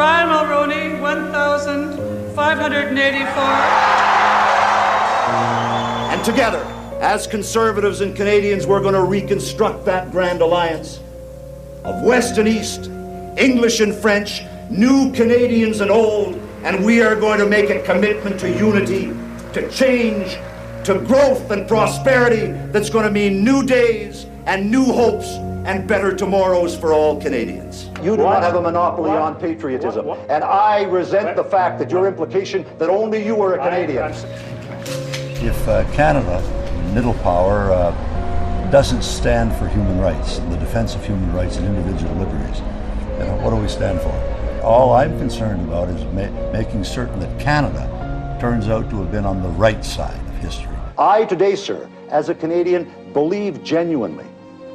Brian Mulroney, 1,584. And together, as Conservatives and Canadians, we're going to reconstruct that grand alliance of West and East, English and French, new Canadians and old, and we are going to make a commitment to unity, to change, to growth and prosperity that's going to mean new days and new hopes and better tomorrows for all Canadians. You do not have a monopoly on patriotism, and I resent the fact that your implication that only you are a Canadian. If Canada, middle power, doesn't stand for human rights, the defense of human rights and individual liberties, then what do we stand for? All I'm concerned about is making certain that Canada turns out to have been on the right side of history. I today, sir, as a Canadian, believe genuinely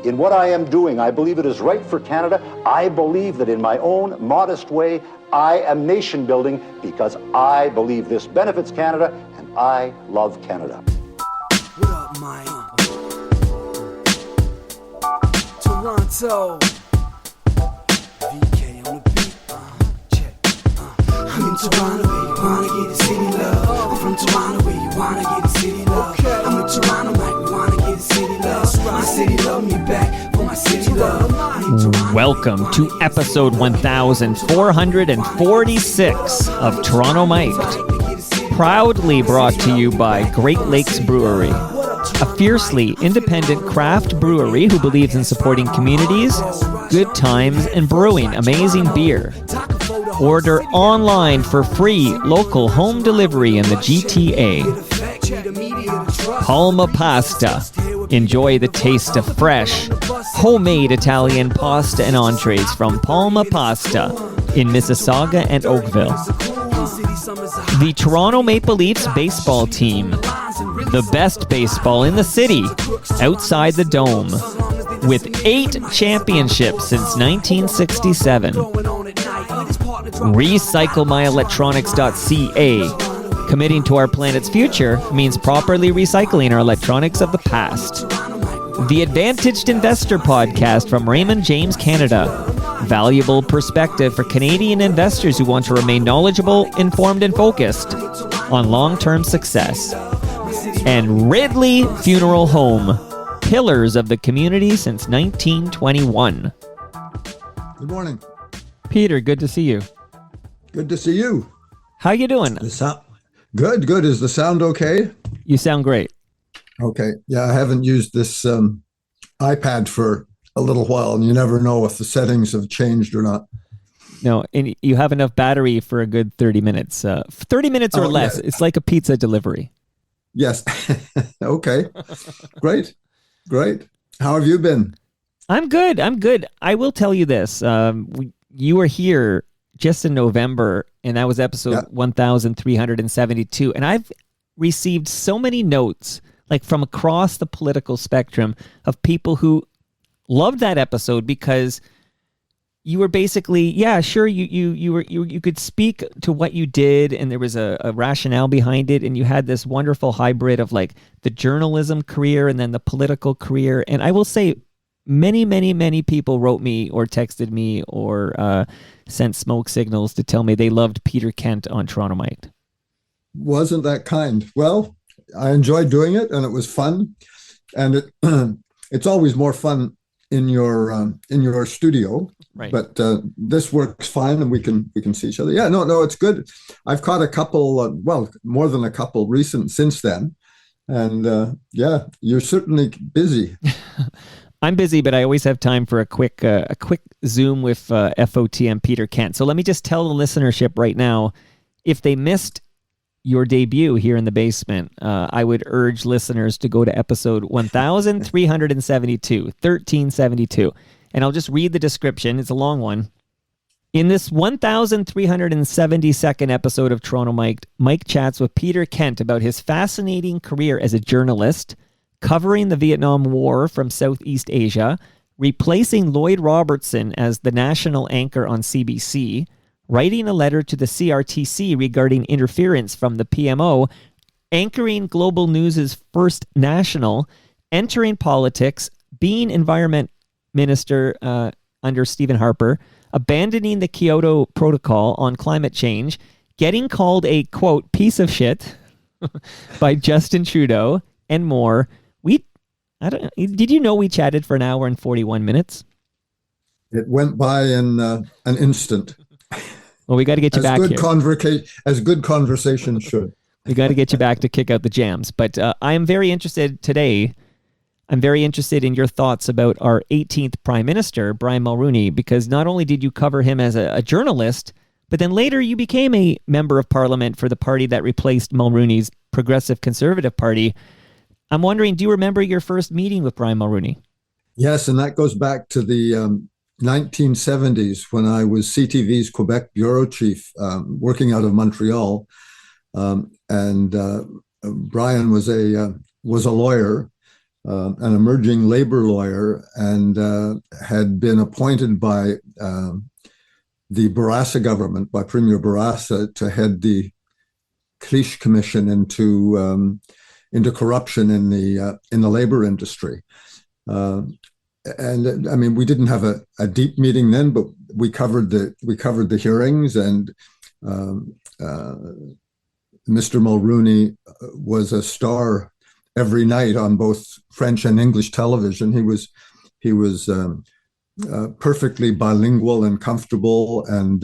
in what I am doing. I believe it is right for Canada. I believe that in my own modest way, I am nation building because I believe this benefits Canada and I love Canada. What up, Mike? Toronto. VK on the beat. Check. I'm in Toronto where you wanna get the city love. I'm from Toronto where you wanna get the city love. I'm in Toronto like we wanna get the city love. My city love me back for my city love. Welcome to episode 1446 of Toronto Mic'd. Proudly brought to you by Great Lakes Brewery, a fiercely independent craft brewery who believes in supporting communities, good times, and brewing amazing beer. Order online for free local home delivery in the GTA. Palma Pasta. Enjoy the taste of fresh, homemade Italian pasta and entrees from Palma Pasta in Mississauga and Oakville. The Toronto Maple Leafs baseball team. The best baseball in the city, outside the Dome. With 8 championships since 1967. RecycleMyElectronics.ca. Committing to our planet's future means properly recycling our electronics of the past. The Advantaged Investor Podcast from Raymond James Canada. Valuable perspective for Canadian investors who want to remain knowledgeable, informed, and focused on long-term success. And Ridley Funeral Home. Pillars of the community since 1921. Good morning. Peter, good to see you. Good to see you. How you doing? Good. Is the sound okay? You sound great. Okay. Yeah, I haven't used this iPad for a little while, and you never know if the settings have changed or not. No, and you have enough battery for a good 30 minutes. 30 minutes or less. Yeah. It's like a pizza delivery. Yes. Okay. Great. How have you been? I'm good. I will tell you this. You were here just in November, and that was episode 1372. And I've received so many notes, like from across the political spectrum, of people who loved that episode because you were basically, you could speak to what you did, and there was a rationale behind it, and you had this wonderful hybrid of like the journalism career and then the political career. And I will say, many people wrote me or texted me or sent smoke signals to tell me they loved Peter Kent on Toronto Mic'd. Wasn't that kind? Well, I enjoyed doing it, and it was fun, and it's always more fun in your studio. Right. But this works fine, and we can see each other. Yeah, no, it's good. I've caught a couple, more than a couple recent since then, and you're certainly busy. I'm busy, but I always have time for a quick Zoom with FOTM Peter Kent. So let me just tell the listenership right now, if they missed your debut here in the basement, I would urge listeners to go to episode 1372, and I'll just read the description. It's a long one. In this 1372nd episode of Toronto Mic'd, Mike chats with Peter Kent about his fascinating career as a journalist, covering the Vietnam War from Southeast Asia, replacing Lloyd Robertson as the national anchor on CBC, writing a letter to the CRTC regarding interference from the PMO, anchoring Global News' First National, entering politics, being environment minister under Stephen Harper, abandoning the Kyoto Protocol on climate change, getting called a, quote, piece of shit by Justin Trudeau, and more. Did you know we chatted for an hour and 41 minutes? It went by in an instant. Well, we got to get you back here. As good conversation should. We got to get you back to kick out the jams. But I am very interested today. I'm very interested in your thoughts about our 18th Prime Minister, Brian Mulroney, because not only did you cover him as a journalist, but then later you became a member of Parliament for the party that replaced Mulroney's Progressive Conservative Party. I'm wondering, do you remember your first meeting with Brian Mulroney? Yes, and that goes back to the 1970s when I was CTV's Quebec bureau chief, working out of Montreal, and Brian was a lawyer, an emerging labor lawyer, and had been appointed by the Bourassa government, by Premier Bourassa, to head the Cliche Commission into corruption in the labor industry. And I mean, we didn't have a deep meeting then, but we covered the hearings, and Mr. Mulroney was a star every night on both French and English television. He was perfectly bilingual and comfortable and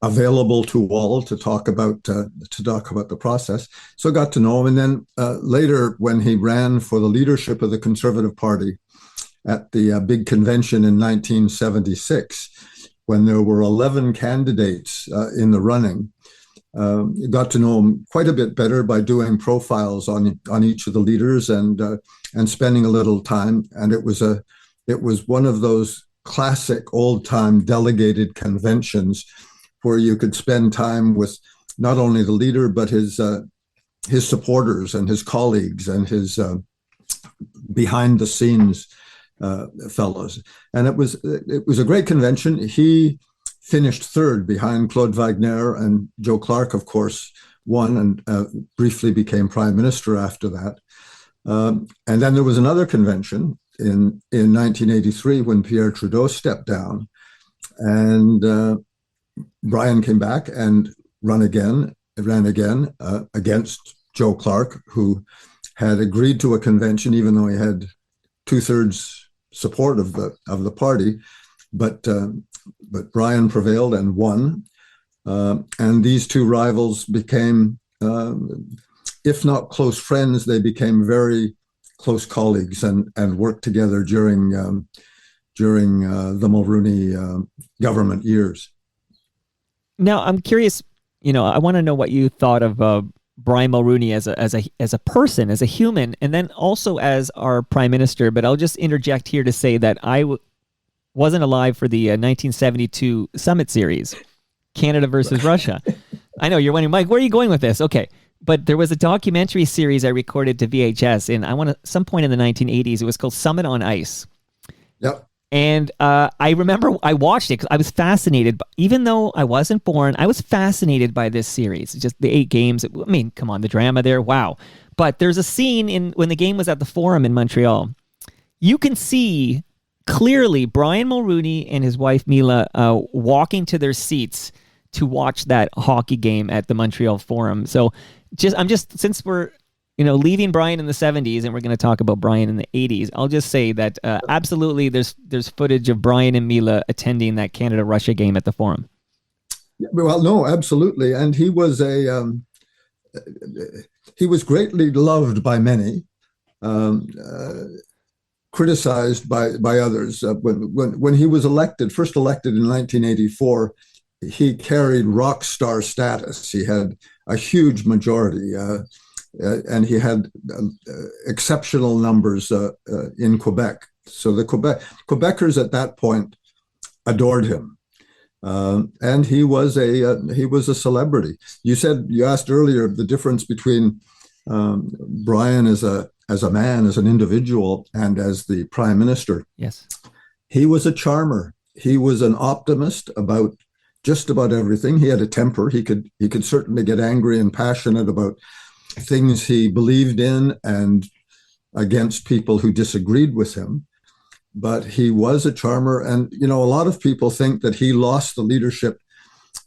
available to all to talk about the process. So I got to know him, and then later, when he ran for the leadership of the Conservative Party at the big convention in 1976, when there were 11 candidates in the running, got to know him quite a bit better by doing profiles on each of the leaders and spending a little time. And it was one of those classic old-time delegated conventions where you could spend time with not only the leader, but his supporters and his colleagues and his behind-the-scenes fellows. And it was a great convention. He finished third behind Claude Wagner, and Joe Clark, of course, won and briefly became prime minister after that. And then there was another convention in 1983 when Pierre Trudeau stepped down, and Brian came back and ran again against Joe Clark, who had agreed to a convention, even though he had 2/3 support of the party. But Brian prevailed and won. And these two rivals became, if not close friends, they became very close colleagues and worked together during the Mulroney government years. Now, I'm curious, I want to know what you thought of Brian Mulroney as a person, as a human, and then also as our prime minister. But I'll just interject here to say that I wasn't alive for the 1972 Summit Series, Canada versus Russia. I know you're wondering, Mike, where are you going with this? Okay. But there was a documentary series I recorded to VHS in some point in the 1980s. It was called Summit on Ice. Yep. And I remember I watched it because I was fascinated. Even though I wasn't born, I was fascinated by this series. Just the 8 games. I mean, come on, the drama there. Wow. But there's a scene when the game was at the Forum in Montreal. You can see clearly Brian Mulroney and his wife Mila walking to their seats to watch that hockey game at the Montreal Forum. So since we're leaving Brian in the 70s, and we're going to talk about Brian in the 80s, I'll just say that absolutely there's footage of Brian and Mila attending that Canada-Russia game at the Forum. Well, no, absolutely. And he was greatly loved by many, criticized by others. When he was first elected in 1984, he carried rock star status. He had a huge majority, and he had exceptional numbers in Quebec. So the Quebecers at that point adored him, and he was a celebrity. You asked earlier the difference between Brian as a man, as an individual, and as the prime minister. Yes, he was a charmer. He was an optimist about just about everything. He had a temper. He could certainly get angry and passionate about things he believed in and against people who disagreed with him. but he was a charmer. And, a lot of people think that he lost the leadership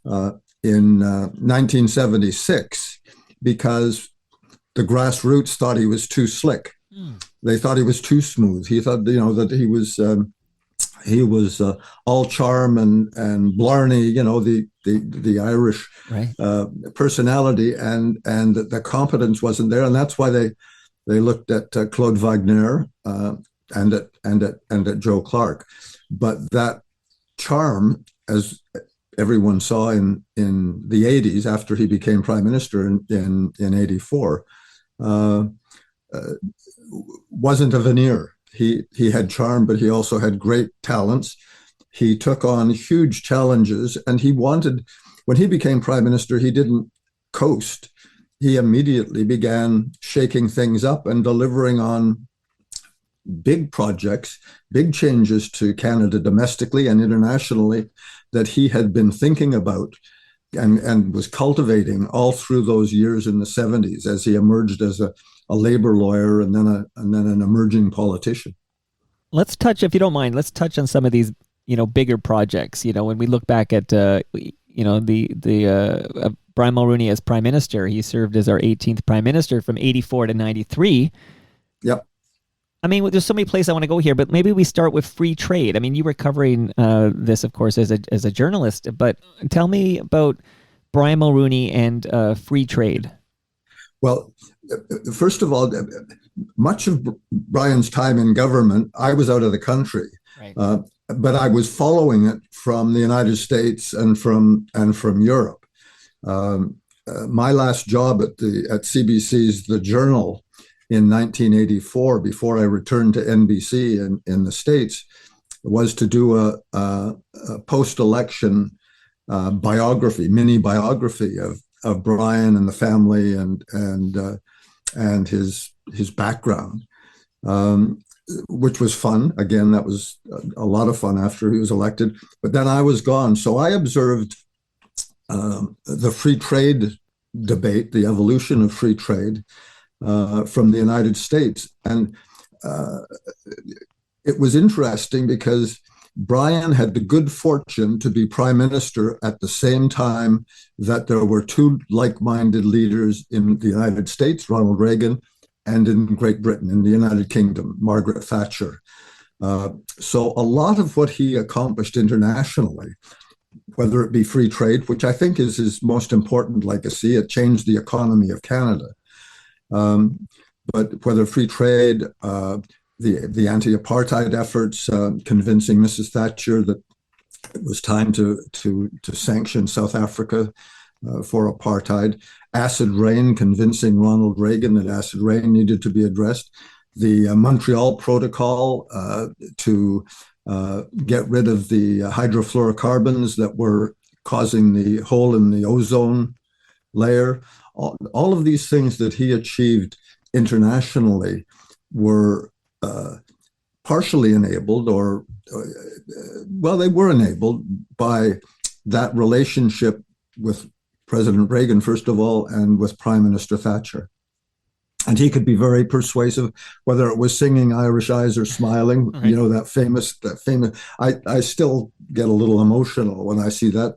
in 1976 because the grassroots thought he was too slick. They thought he was too smooth. He thought, that he was all charm and blarney, the Irish personality, and the competence wasn't there, and that's why they looked at Claude Wagner and at Joe Clark. But that charm, as everyone saw in the 80s after he became prime minister in 84, wasn't a veneer. He had charm, but he also had great talents. He took on huge challenges, and when he became prime minister, he didn't coast. He immediately began shaking things up and delivering on big projects, big changes to Canada domestically and internationally that he had been thinking about and was cultivating all through those years in the 70s as he emerged as a labor lawyer and then an emerging politician. Let's touch, if you don't mind, on some of these, bigger projects. When we look back at, the Brian Mulroney as prime minister, he served as our 18th prime minister from 84 to 93. Yep. I mean, there's so many places I want to go here, but maybe we start with free trade. I mean, you were covering this, of course, as a journalist, but tell me about Brian Mulroney and free trade. Well, first of all, much of Brian's time in government, I was out of the country, right. But I was following it from the United States and from Europe. My last job at CBC's The Journal in 1984, before I returned to NBC in the States, was to do a post-election mini biography of Brian and the family and his background, which was fun. Again, that was a lot of fun after he was elected. But then I was gone, so I observed the free trade debate, the evolution of free trade from the United States, and it was interesting because Brian had the good fortune to be prime minister at the same time that there were two like-minded leaders in the United States, Ronald Reagan, and in Great Britain, in the United Kingdom, Margaret Thatcher. So a lot of what he accomplished internationally, whether it be free trade, which I think is his most important legacy, it changed the economy of Canada. But whether free trade, the anti-apartheid efforts, convincing Mrs. Thatcher that it was time to sanction South Africa for apartheid, acid rain, convincing Ronald Reagan that acid rain needed to be addressed, the Montreal Protocol to get rid of the hydrofluorocarbons that were causing the hole in the ozone layer. All of these things that he achieved internationally were partially enabled, they were enabled by that relationship with President Reagan, first of all, and with Prime Minister Thatcher. And he could be very persuasive, whether it was singing Irish Eyes or smiling, right. That famous, I still get a little emotional when I see that.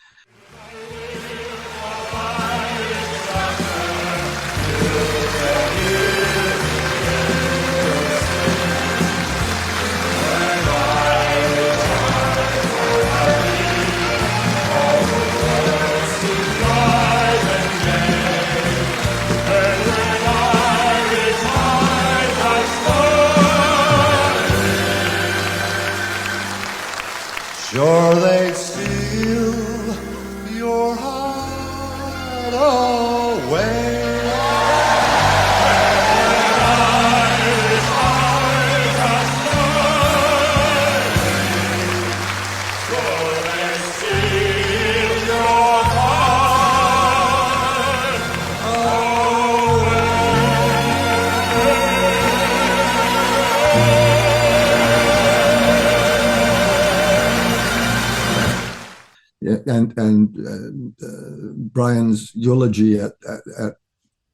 Sure they'd steal your heart away. And Brian's eulogy at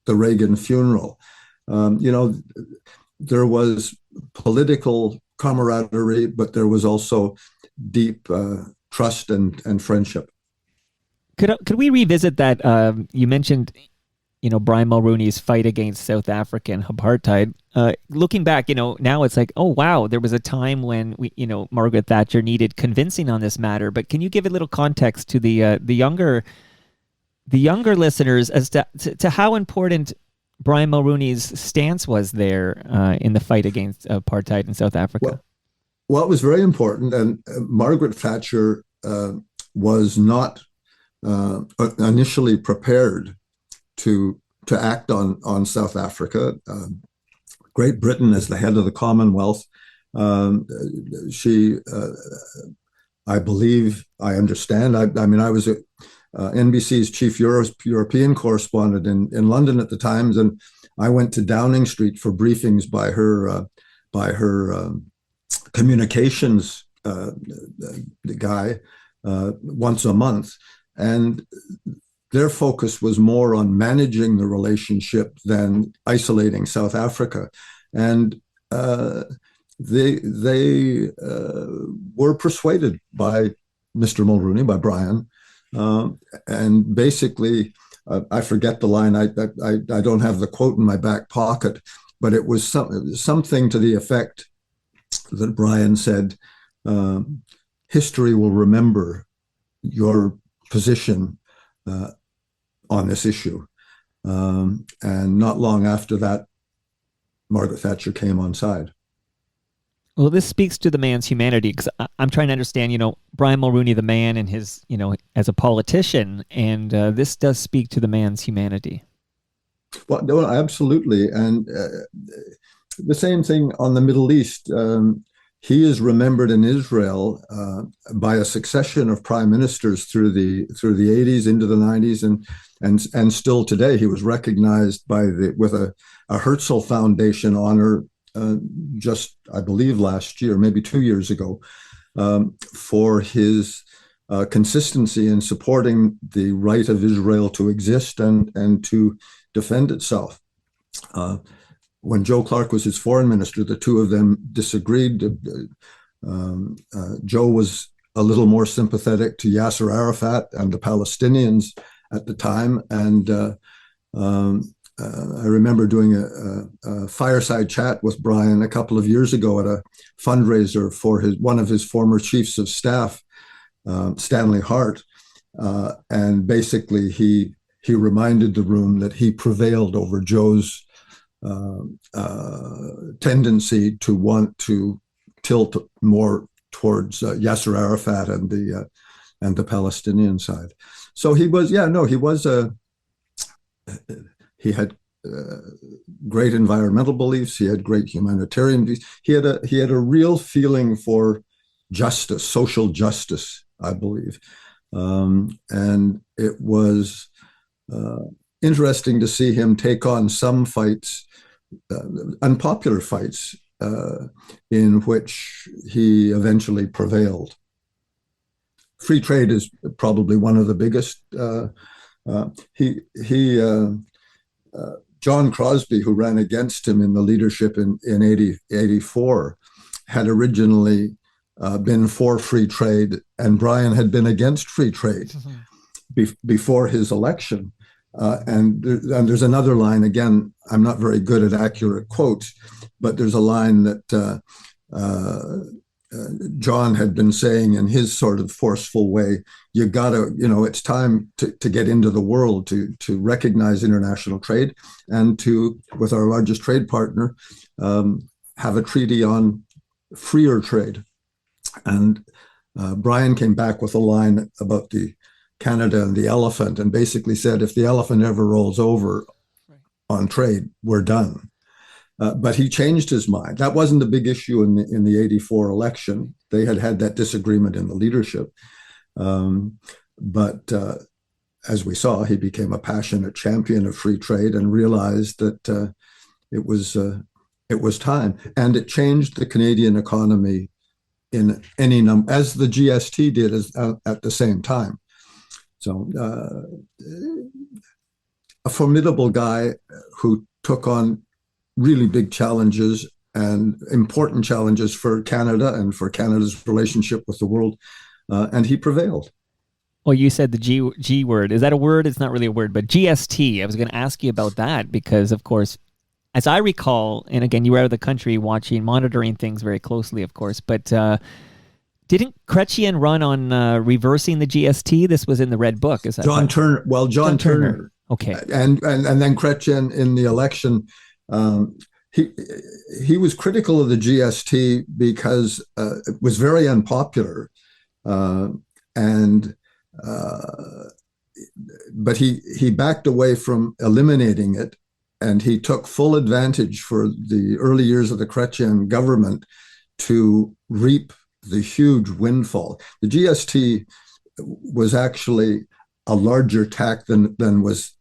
the Reagan funeral, there was political camaraderie, but there was also deep trust and friendship. Could we revisit that? You mentioned, Brian Mulroney's fight against South African apartheid. Looking back, now it's like, oh wow, there was a time when Margaret Thatcher needed convincing on this matter. But can you give a little context to the younger listeners as to how important Brian Mulroney's stance was there in the fight against apartheid in South Africa? Well, it was very important, and Margaret Thatcher was not initially prepared to act on South Africa. Great Britain as the head of the Commonwealth, she, I believe, I understand. I mean, I was NBC's chief European correspondent in London at the times, and I went to Downing Street for briefings by her communications guy once a month, and their focus was more on managing the relationship than isolating South Africa, and they were persuaded by Mr. Mulroney, by Brian. And basically, I forget the line. I don't have the quote in my back pocket, but it was something to the effect that Brian said, history will remember your position on this issue. And not long after that, Margaret Thatcher came on side. Well, this speaks to the man's humanity, because I'm trying to understand, Brian Mulroney, the man, and his, as a politician, and this does speak to the man's humanity. Well, no, absolutely. And the same thing on the Middle East. He is remembered in Israel by a succession of prime ministers through the 80s into the 90s, and still today. He was recognized with a Herzl Foundation honor just, I believe, last year, maybe 2 years ago, for his consistency in supporting the right of Israel to exist and to defend itself. When Joe Clark was his foreign minister, the two of them disagreed. Joe was a little more sympathetic to Yasser Arafat and the Palestinians at the time, and I remember doing a fireside chat with Brian a couple of years ago at a fundraiser for one of his former chiefs of staff, Stanley Hart, and basically he reminded the room that he prevailed over Joe's tendency to want to tilt more towards Yasser Arafat and the Palestinian side. So he was, he had great environmental beliefs. He had great humanitarian views. He had a real feeling for justice, social justice, I believe, and it was interesting to see him take on some fights, unpopular fights, in which he eventually prevailed. Free trade is probably one of the biggest. John Crosby, who ran against him in the leadership in 84, had originally been for free trade, and Brian had been against free trade before his election. And there's another line, again, I'm not very good at accurate quotes, but there's a line that John had been saying in his sort of forceful way, you gotta, it's time to get into the world, to recognize international trade, and to, with our largest trade partner, have a treaty on freer trade. And Brian came back with a line about the Canada and the elephant, and basically said, if the elephant ever rolls over on trade, we're done. But he changed his mind. That wasn't a big issue in the 84 election. They had that disagreement in the leadership. But as we saw, he became a passionate champion of free trade and realized that it was time. And it changed the Canadian economy in any number, as the GST did at the same time. So a formidable guy who took on really big challenges and important challenges for Canada and for Canada's relationship with the world, and he prevailed. Well, you said the G word. Is that a word? It's not really a word, but GST. I was going to ask you about that because, of course, as I recall, and again, you were out of the country monitoring things very closely, of course, but didn't Chrétien run on reversing the GST? This was in the Red Book. Is that John Turner? Well, John Turner. Okay. And then Chrétien in the election, he was critical of the GST because it was very unpopular, but he backed away from eliminating it, and he took full advantage for the early years of the Chrétien government to reap the huge windfall. The GST was actually a larger tax than was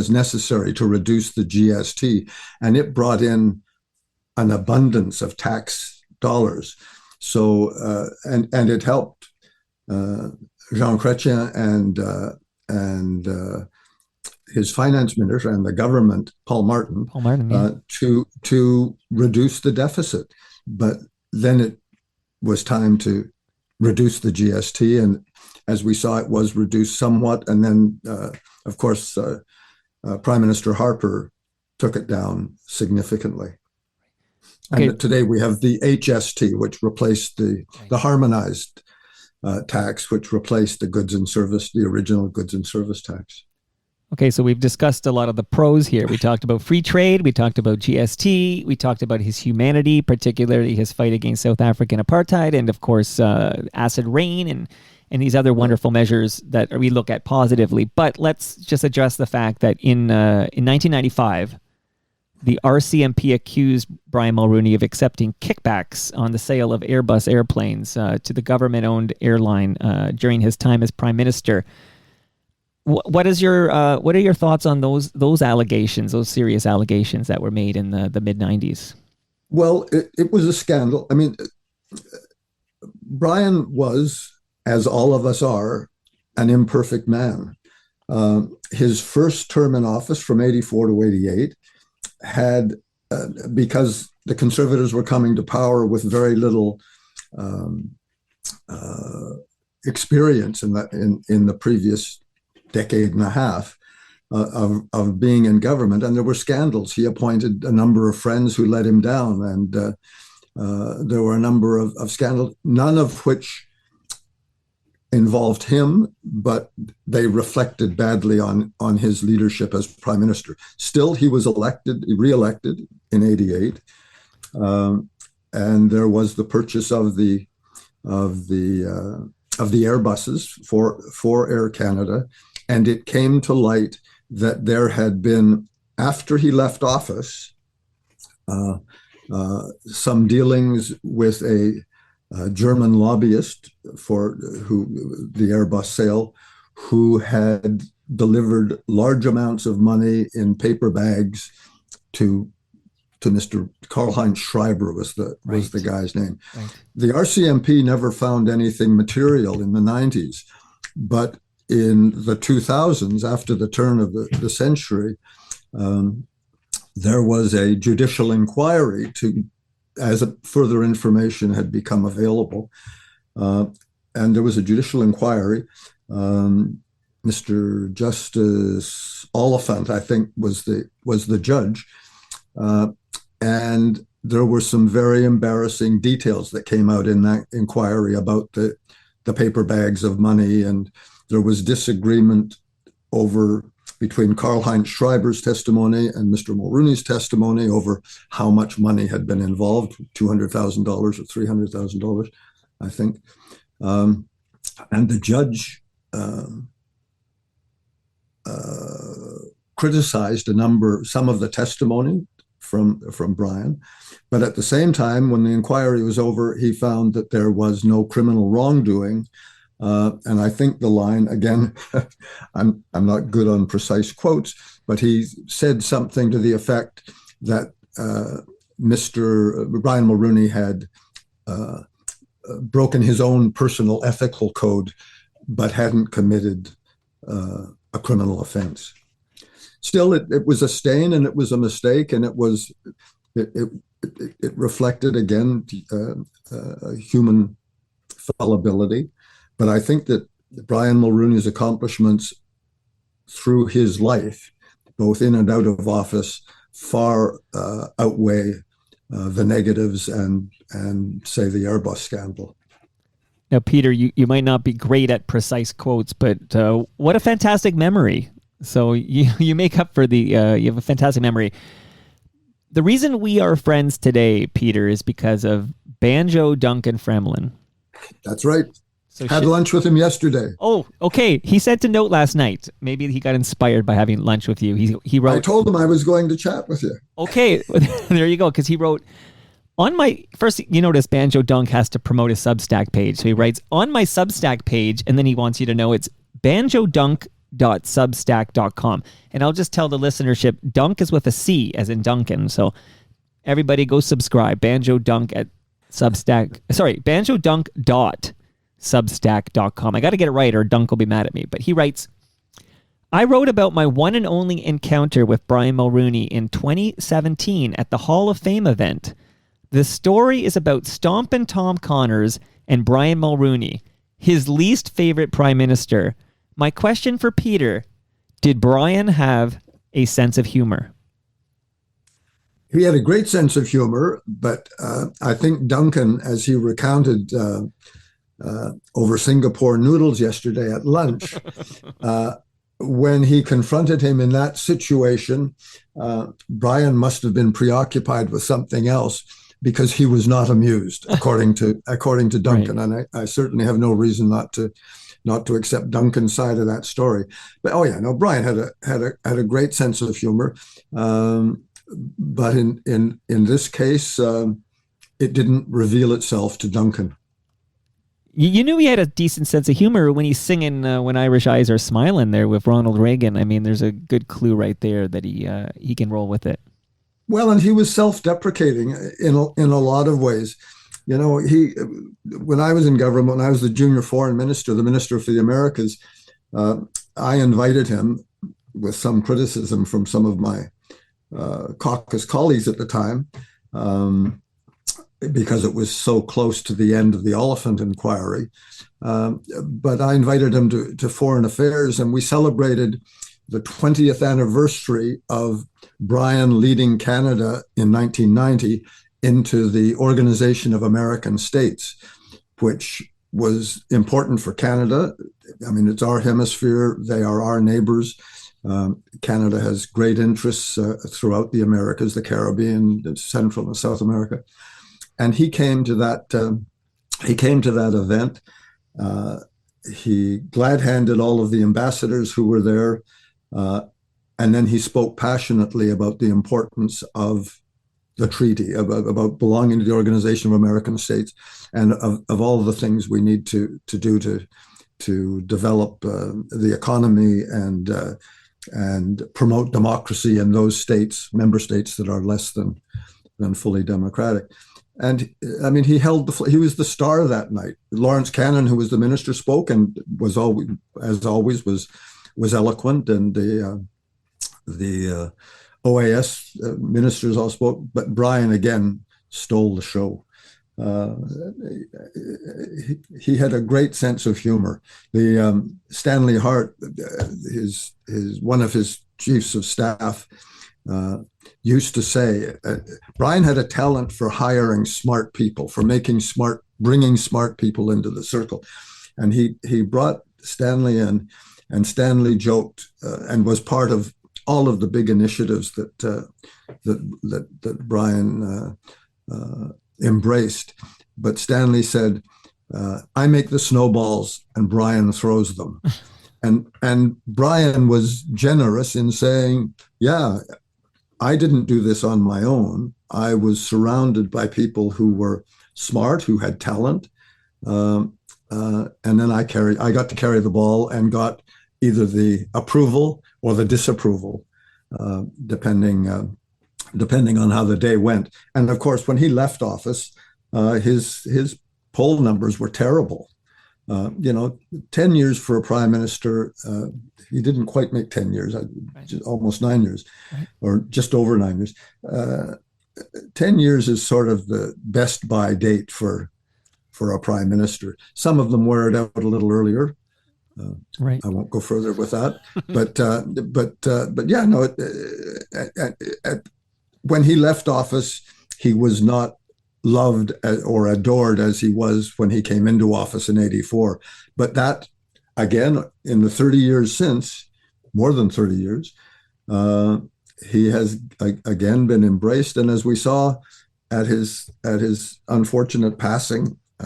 necessary to reduce the GST, and it brought in an abundance of tax dollars. So and it helped Jean Chrétien and his finance minister and the government, Paul Martin, yeah. To reduce the deficit. But then it was time to reduce the GST, and as we saw, it was reduced somewhat. And then, of course, Prime Minister Harper took it down significantly. Okay. And today we have the HST, which replaced the harmonized tax, which replaced the original goods and service tax. Okay, so we've discussed a lot of the pros here. We talked about free trade, we talked about GST, we talked about his humanity, particularly his fight against South African apartheid, and of course, acid rain and these other wonderful measures that we look at positively. But let's just address the fact that in 1995, the RCMP accused Brian Mulroney of accepting kickbacks on the sale of Airbus airplanes to the government-owned airline during his time as Prime Minister. What are your thoughts on those allegations, those serious allegations that were made in the mid-90s? Well, it was a scandal. I mean, Brian was, as all of us are, an imperfect man. His first term in office from 84 to 88 had, because the Conservatives were coming to power with very little experience in the previous decade and a half of being in government, and there were scandals. He appointed a number of friends who let him down, and there were a number of scandals, none of which involved him, but they reflected badly on his leadership as Prime Minister. Still, he was re-elected in 88, and there was the purchase of the Airbuses for Air Canada. And it came to light that there had been, after he left office, some dealings with a German lobbyist for the Airbus sale, who had delivered large amounts of money in paper bags to Mr. Karl-Heinz Schreiber was the guy's name. Right. The RCMP never found anything material in the 90s, but in the 2000s, after the turn of the century, there was a judicial inquiry as further information had become available. And there was a judicial inquiry. Mr. Justice Oliphant, I think, was the judge. And there were some very embarrassing details that came out in that inquiry about the paper bags of money, and there was disagreement between Karl-Heinz Schreiber's testimony and Mr. Mulroney's testimony over how much money had been involved, $200,000 or $300,000, I think. And the judge criticized some of the testimony from Brian. But at the same time, when the inquiry was over, he found that there was no criminal wrongdoing. And I think the line, again, I'm not good on precise quotes, but he said something to the effect that Mr. Brian Mulroney had broken his own personal ethical code, but hadn't committed a criminal offense. Still, it was a stain, and it was a mistake, and it it reflected again human fallibility. But I think that Brian Mulroney's accomplishments through his life, both in and out of office, far outweigh the negatives and say the Airbus scandal. Now, Peter, you might not be great at precise quotes, but what a fantastic memory. So you make up for you have a fantastic memory. The reason we are friends today, Peter, is because of Banjo Duncan Fremlin. That's right. So Had lunch with him yesterday. Oh, okay. He sent a note last night. Maybe he got inspired by having lunch with you. He wrote. I told him I was going to chat with you. Okay, there you go. Because he wrote on my first. You notice Banjo Dunk has to promote his Substack page, so he writes on my Substack page, and then he wants you to know it's banjodunk.substack.com. And I'll just tell the listenership, Dunk is with a C, as in Duncan. So everybody go subscribe. Banjo Dunk at Substack. Sorry, banjodunk.substack.com. I got to get it right or Dunk will be mad at me. But he writes, I wrote about my one and only encounter with Brian Mulroney in 2017 at the Hall of Fame event. The story is about Stompin' Tom Connors and Brian Mulroney, his least favorite prime minister. My question for Peter, did Brian have a sense of humor? He had a great sense of humor, but I think Duncan, as he recounted over Singapore noodles yesterday at lunch, when he confronted him in that situation, Brian must have been preoccupied with something else because he was not amused, according to Duncan. Right. And I certainly have no reason not to accept Duncan's side of that story. But Brian had a great sense of humor. But in this case, it didn't reveal itself to Duncan. You knew he had a decent sense of humor when he's singing "When Irish Eyes Are Smiling" there with Ronald Reagan. I mean, there's a good clue right there that he can roll with it. Well, and he was self-deprecating in a lot of ways. You know, when I was in government, when I was the junior foreign minister, the Minister for the Americas, I invited him with some criticism from some of my caucus colleagues at the time, because it was so close to the end of the Oliphant inquiry. But I invited him to Foreign Affairs, and we celebrated the 20th anniversary of Brian leading Canada in 1990 into the Organization of American States, which was important for Canada. I mean, it's our hemisphere. They are our neighbors. Canada has great interests throughout the Americas, the Caribbean, Central and South America. And he came to that event. He glad-handed all of the ambassadors who were there. And then he spoke passionately about the importance of the treaty, about belonging to the Organization of American States, and of all the things we need to do to develop the economy and promote democracy in those states, member states that are less than fully democratic. And I mean, he was the star that night. Lawrence Cannon, who was the minister, spoke and was always, as always, was eloquent, and the OAS ministers all spoke, but Brian again stole the show. He had a great sense of humor. The Stanley Hart, his one of his chiefs of staff, used to say, Brian had a talent for hiring smart people, for bringing smart people into the circle, and he brought Stanley in, and Stanley joked and was part of all of the big initiatives that Brian embraced. But Stanley said, I make the snowballs and Brian throws them. And Brian was generous in saying, yeah, I didn't do this on my own. I was surrounded by people who were smart, who had talent. And then I got to carry the ball and got either the approval or the disapproval, depending on how the day went. And of course, when he left office, his poll numbers were terrible. 10 years for a prime minister, he didn't quite make 10 years, almost 9 years, or just over 9 years. 10 years is sort of the best by date for a prime minister. Some of them wear it out a little earlier. Right. I won't go further with that, but yeah, no. When he left office, he was not loved or adored as he was when he came into office in '84. But that, again, in the 30 years since, more than 30 years, he has again been embraced. And as we saw at his unfortunate passing, he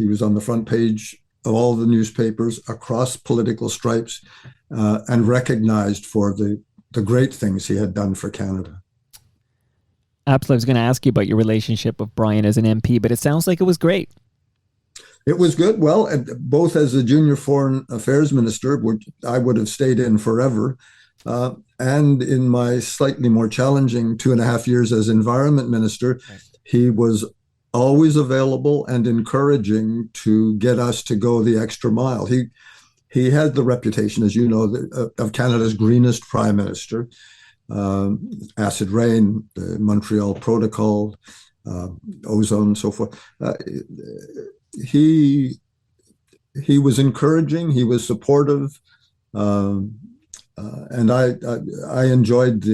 was on the front page of all the newspapers across political stripes, and recognized for the great things he had done for Canada. Absolutely. I was going to ask you about your relationship with Brian as an MP, but it sounds like it was great. It was good. Well, both as a junior foreign affairs minister, which I would have stayed in forever, and in my slightly more challenging 2.5 years as environment minister, he was always available and encouraging to get us to go the extra mile. He had the reputation, as you know, of Canada's greenest prime minister. Acid rain, the Montreal Protocol, ozone, so forth. He was encouraging. He was supportive, and I enjoyed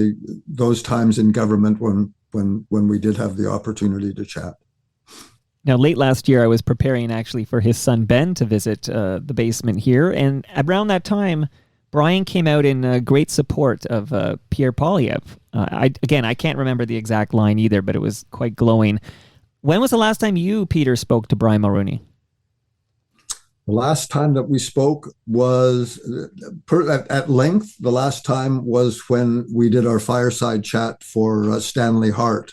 those times in government when we did have the opportunity to chat. Now, late last year, I was preparing actually for his son Ben to visit the basement here, and around that time, Brian came out in great support of Pierre Poilievre. I can't remember the exact line either, but it was quite glowing. When was the last time you, Peter, spoke to Brian Mulroney? The last time that we spoke was at length. The last time was when we did our fireside chat for Stanley Hart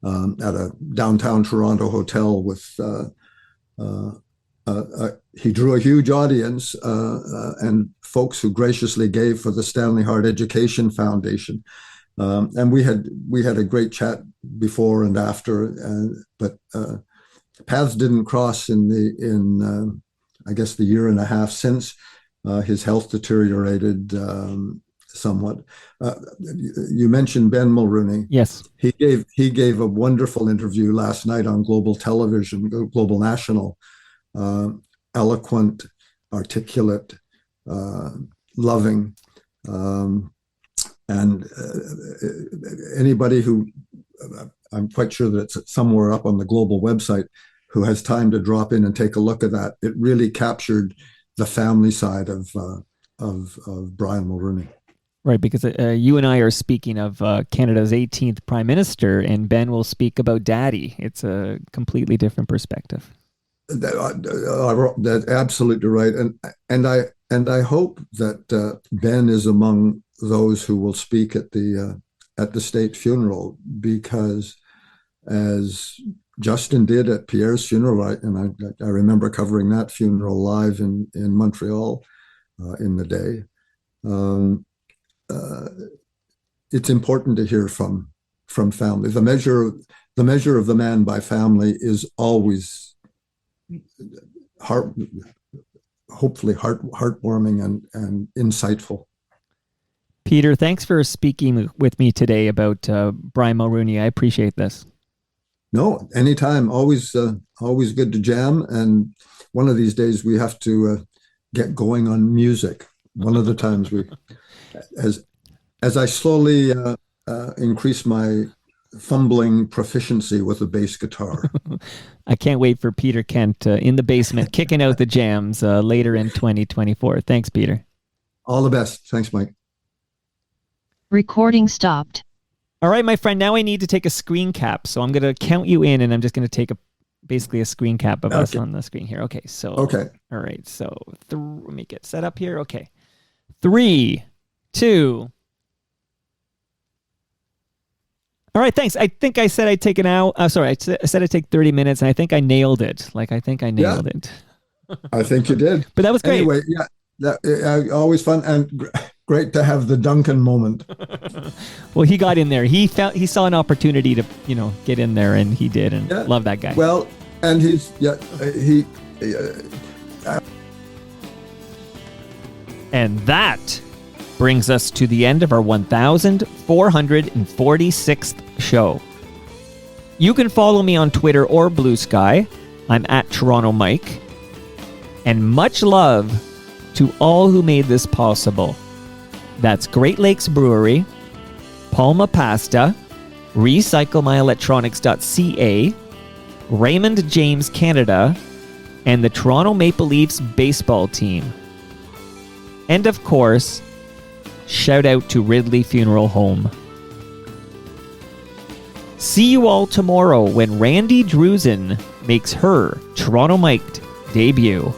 at a downtown Toronto hotel with. He drew a huge audience and folks who graciously gave for the Stanley Hart Education Foundation, and we had a great chat before and after. But paths didn't cross in I guess the year and a half since. His health deteriorated somewhat. You mentioned Ben Mulroney. Yes, he gave a wonderful interview last night on Global Television, Global National. Eloquent, articulate, loving, and anybody who, I'm quite sure that it's somewhere up on the Global website, who has time to drop in and take a look at that. It really captured the family side of Brian Mulroney. Right, because you and I are speaking of Canada's 18th Prime Minister, and Ben will speak about Daddy. It's a completely different perspective. That's absolutely right, and I hope that Ben is among those who will speak at the state funeral, because as Justin did at Pierre's funeral, and I remember covering that funeral live in Montreal in the day. It's important to hear from family. The measure of the man by family is always hopefully heartwarming and insightful. Peter, thanks for speaking with me today about Brian Mulroney. I appreciate this. No, anytime. Always good to jam. And one of these days we have to get going on music. One of the times as I slowly increase my fumbling proficiency with a bass guitar. I can't wait for Peter Kent in the basement kicking out the jams later in 2024. Thanks, Peter. All the best. Thanks, Mike. Recording stopped. All right, my friend, now I need to take a screen cap. So I'm going to count you in, and I'm just going to take basically a screen cap of us on the screen here. Okay, so. Okay. All right, so let me get set up here. Okay. 3, 2. All right, thanks. I think I said I'd take an hour. Sorry, I said I'd take 30 minutes, and I think I nailed it. I think I nailed it. I think you did. But that was great. Anyway, always fun and great to have the Duncan moment. Well, he got in there. He saw an opportunity to, get in there, and he did, and love that guy. Well, and and that brings us to the end of our 1446th show. You can follow me on Twitter or Blue Sky. I'm at Toronto Mike. And much love to all who made this possible. That's Great Lakes Brewery, Palma Pasta, RecycleMyElectronics.ca, Raymond James Canada, and the Toronto Maple Leafs baseball team. And of course, shout out to Ridley Funeral Home. See you all tomorrow when Randy Drusen makes her Toronto Mic'd debut.